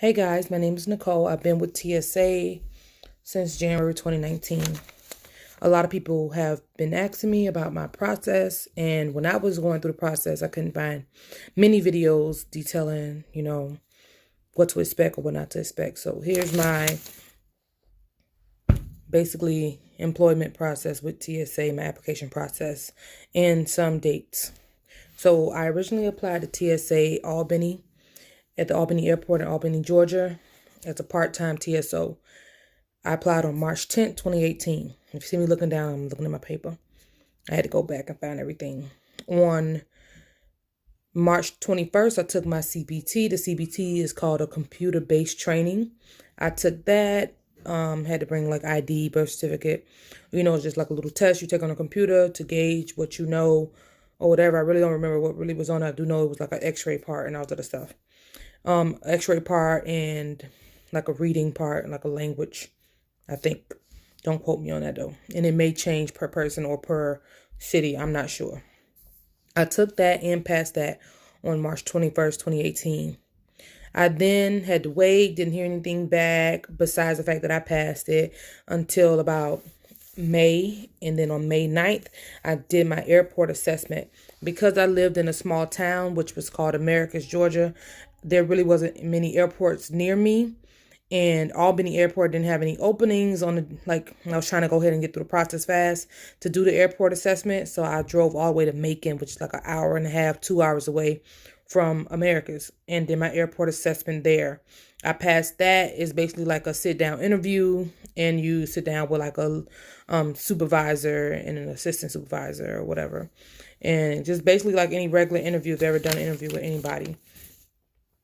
Hey guys, my name is Nicole. I've been with TSA since January 2019. A lot of people have been asking me about my process, and when I was going through the process, I couldn't find many videos detailing, what to expect or what not to expect. So here's my basically employment process with TSA, my application process, and some dates. So I originally applied to TSA Albany at the Albany Airport in Albany, Georgia, as a part-time TSO. I applied on March 10th, 2018. If you see me looking down, I'm looking at my paper. I had to go back and find everything. On March 21st, I took my CBT. The CBT is called a computer-based training. I took that, had to bring like ID, birth certificate. It's just like a little test you take on a computer to gauge what you know or whatever. I really don't remember what really was on it. I do know it was like an x-ray part and all that other stuff. X-ray part and like a reading part and like a language, I think. Don't quote me on that though. And it may change per person or per city. I'm not sure. I took that and passed that on March 21st, 2018. I then had to wait, didn't hear anything back besides the fact that I passed it until about May. And then on May 9th, I did my airport assessment. Because I lived in a small town, which was called Americus, Georgia, there really wasn't many airports near me. And Albany Airport didn't have any openings I was trying to go ahead and get through the process fast to do the airport assessment. So I drove all the way to Macon, which is like an hour and a half, 2 hours away from Americas, and did my airport assessment there. I passed that. It's basically like a sit down interview, and you sit down with like a supervisor and an assistant supervisor or whatever. And just basically like any regular interview, if you've ever done an interview with anybody.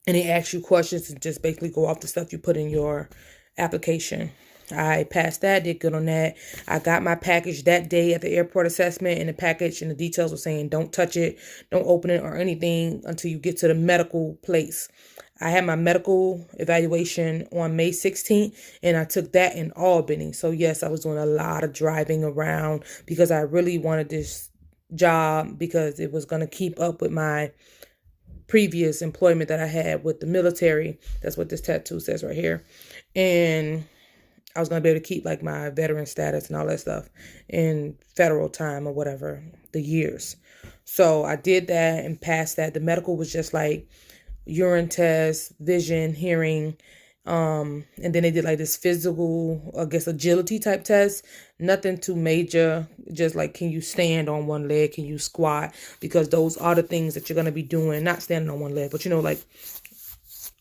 And they ask you questions and just basically go off the stuff you put in your application. I passed that, did good on that. I got my package that day at the airport assessment, and the package and the details were saying don't touch it, don't open it or anything until you get to the medical place. I had my medical evaluation on May 16th, and I took that in Albany. So yes, I was doing a lot of driving around because I really wanted this job because it was going to keep up with my previous employment that I had with the military. That's what this tattoo says right here. And I was going to be able to keep like my veteran status and all that stuff in federal time or whatever, the years. So I did that and passed that. The medical was just like urine test, vision, hearing, and then they did like this physical, I guess, agility type test. Nothing too major. Just like, can you stand on one leg? Can you squat? Because those are the things that you're going to be doing. Not standing on one leg, but like,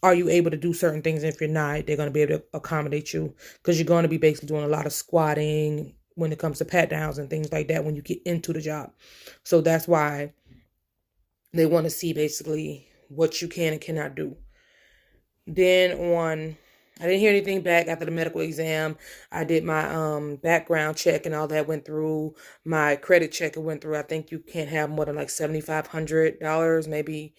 are you able to do certain things? And if you're not, they're going to be able to accommodate you because you're going to be basically doing a lot of squatting when it comes to pat downs and things like that when you get into the job. So that's why they want to see basically what you can and cannot do. Then I didn't hear anything back after the medical exam. I did my background check and all that went through. My credit check, it went through. I think you can't have more than like $7,500 maybe,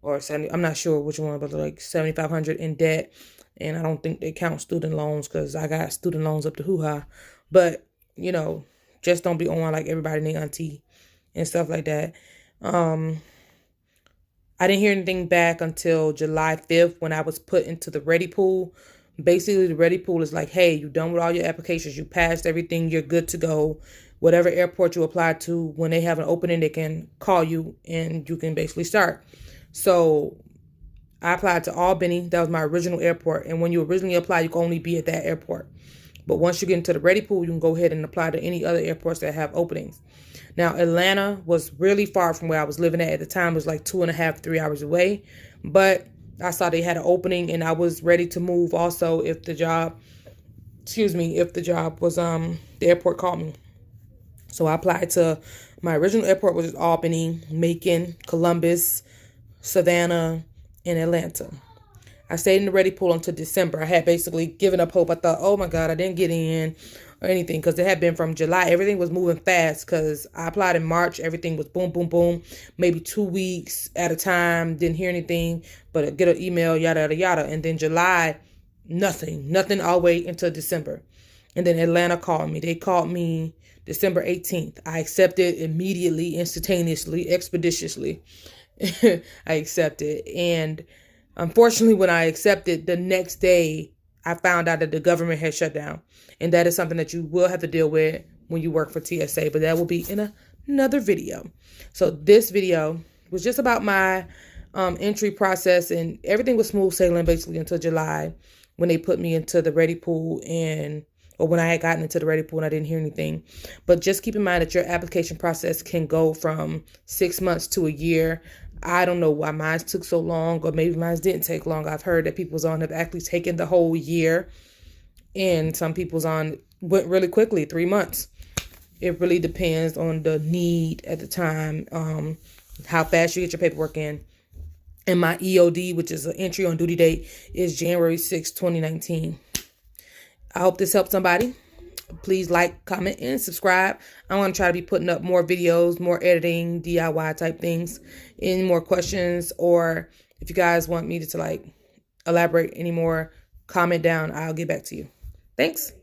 or 70. I'm not sure which one, but like $7,500 in debt. And I don't think they count student loans because I got student loans up to hoo-ha. But, just don't be on like everybody and their auntie and stuff like that. I didn't hear anything back until July 5th when I was put into the ready pool. Basically, the ready pool is like, hey, you're done with all your applications. You passed everything. You're good to go. Whatever airport you apply to, when they have an opening, they can call you and you can basically start. So I applied to Albany. That was my original airport. And when you originally apply, you can only be at that airport. But once you get into the ready pool, you can go ahead and apply to any other airports that have openings. Now, Atlanta was really far from where I was living at the time. It was like 2.5, 3 hours away. But I saw they had an opening and I was ready to move also if the job was, the airport called me. So I applied to my original airport, which is Albany, Macon, Columbus, Savannah, and Atlanta. I stayed in the ready pool until December. I had basically given up hope. I thought, oh my God, I didn't get in or anything because it had been from July. Everything was moving fast because I applied in March. Everything was boom, boom, boom. Maybe 2 weeks at a time. Didn't hear anything, but get an email, yada, yada, yada. And then July, nothing all the way until December. And then Atlanta called me. They called me December 18th. I accepted immediately, instantaneously, expeditiously. I accepted. And Unfortunately, when I accepted, the next day I found out that the government had shut down. And that is something that you will have to deal with when you work for TSA, but that will be in another video. So this video was just about my entry process, and everything was smooth sailing basically until July, when they put me into the ready pool, or when I had gotten into the ready pool and I didn't hear anything. But just keep in mind that your application process can go from 6 months to a year. I don't know why mine took so long, or maybe mine didn't take long. I've heard that people's on have actually taken the whole year, and some people's on went really quickly, 3 months. It really depends on the need at the time, how fast you get your paperwork in. And my EOD, which is an entry on duty date, is January 6, 2019. I hope this helped somebody. Please like, comment, and subscribe. I'm going to try to be putting up more videos, more editing, DIY type things. Any more questions, or if you guys want me to elaborate any more, comment down. I'll get back to you. Thanks.